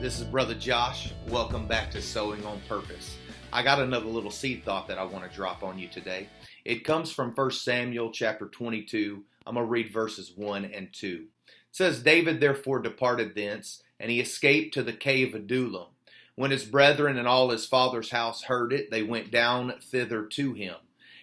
This is Brother Josh. Welcome back to Sowing on Purpose. I got another little seed thought that I want to drop on you today. It comes from 1 Samuel chapter 22. I'm going to read verses 1 and 2. It says, David therefore departed thence, and he escaped to the cave of Adullam. When his brethren and all his father's house heard it, they went down thither to him.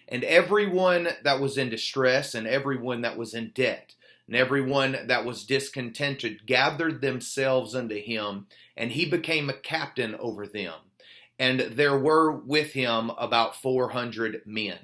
And everyone that was in distress, and everyone that was in debt, and everyone that was discontented gathered themselves unto him, and he became a captain over them. And there were with him about 400 men.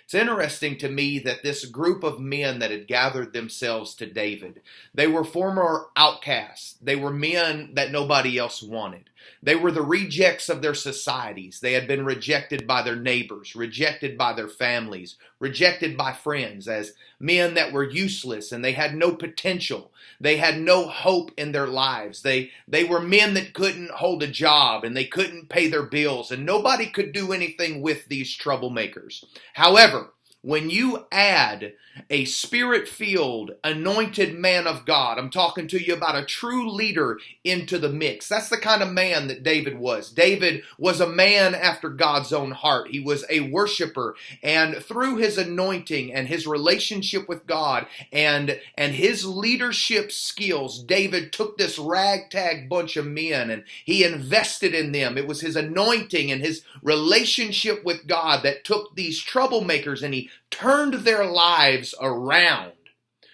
It's interesting to me that this group of men that had gathered themselves to David, they were former outcasts. They were men that nobody else wanted. They were the rejects of their societies. They had been rejected by their neighbors, rejected by their families, rejected by friends as men that were useless and they had no potential. They had no hope in their lives. They were men that couldn't hold a job and they couldn't pay their bills, and nobody could do anything with these troublemakers. However, when you add a spirit-filled, anointed man of God, I'm talking to you about a true leader into the mix. That's the kind of man that David was. David was a man after God's own heart. He was a worshiper, and through his anointing and his relationship with God and his leadership skills, David took this ragtag bunch of men and he invested in them. It was his anointing and his relationship with God that took these troublemakers and he turned their lives around.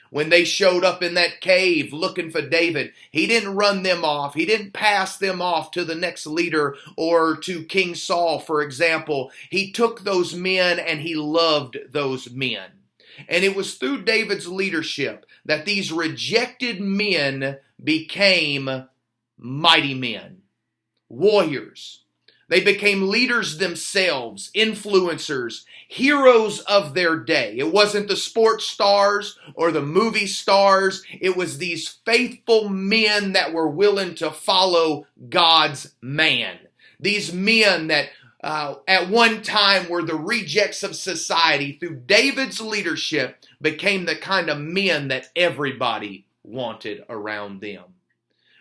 When they showed up in that cave looking for David, he didn't run them off. He didn't pass them off to the next leader or to King Saul, for example. He took those men and he loved those men. And it was through David's leadership that these rejected men became mighty men, warriors. They became leaders themselves, influencers, heroes of their day. It wasn't the sports stars or the movie stars. It was these faithful men that were willing to follow God's man. These men that at one time were the rejects of society, through David's leadership, became the kind of men that everybody wanted around them.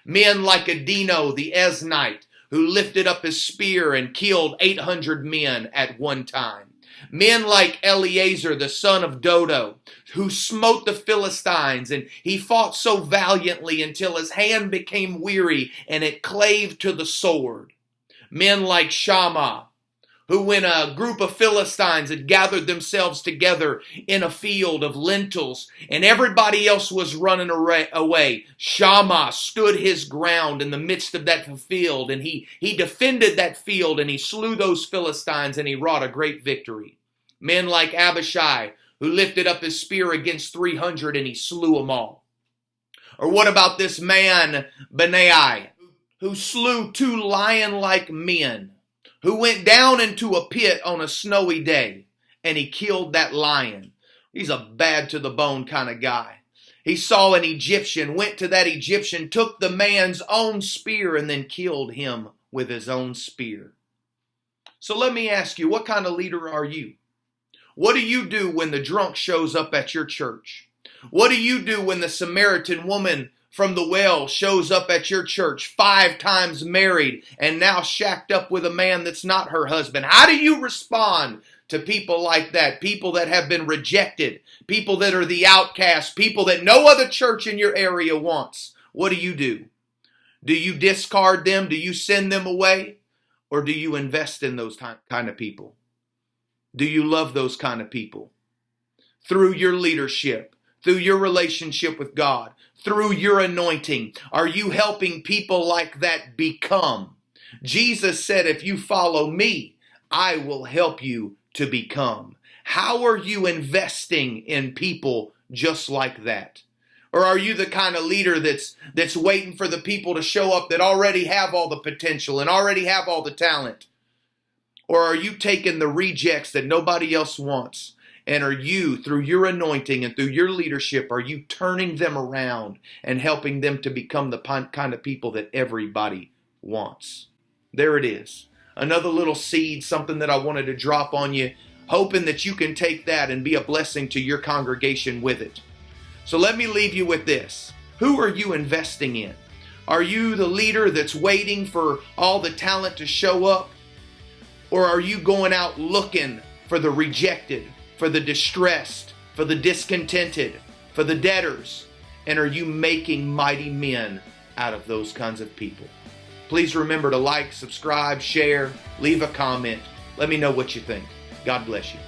Men like Adino the Eznite, who lifted up his spear and killed 800 men at one time. Men like Eleazar, the son of Dodo, who smote the Philistines, and he fought so valiantly until his hand became weary and it clave to the sword. Men like Shammah, who when a group of Philistines had gathered themselves together in a field of lentils and everybody else was running away, Shammah stood his ground in the midst of that field, and he defended that field and he slew those Philistines and he wrought a great victory. Men like Abishai, who lifted up his spear against 300 and he slew them all. Or what about this man, Benai, who slew 2 lion-like men, who went down into a pit on a snowy day, and he killed that lion. He's a bad to the bone kind of guy. He saw an Egyptian, went to that Egyptian, took the man's own spear, and then killed him with his own spear. So let me ask you, what kind of leader are you? What do you do when the drunk shows up at your church? What do you do when the Samaritan woman from the well shows up at your church 5 times married and now shacked up with a man that's not her husband? How do you respond to people like that? People that have been rejected, people that are the outcasts, people that no other church in your area wants. What do? Do you discard them? Do you send them away? Or do you invest in those kind of people? Do you love those kind of people? Through your leadership, through your relationship with God, through your anointing, are you helping people like that become? Jesus said, if you follow me, I will help you to become. How are you investing in people just like that? Or are you the kind of leader that's waiting for the people to show up that already have all the potential and already have all the talent? Or are you taking the rejects that nobody else wants? And are you, through your anointing and through your leadership, are you turning them around and helping them to become the kind of people that everybody wants? There it is. Another little seed, something that I wanted to drop on you, hoping that you can take that and be a blessing to your congregation with it. So let me leave you with this. Who are you investing in? Are you the leader that's waiting for all the talent to show up? Or are you going out looking for the rejected, for the distressed, for the discontented, for the debtors? And are you making mighty men out of those kinds of people? Please remember to like, subscribe, share, leave a comment. Let me know what you think. God bless you.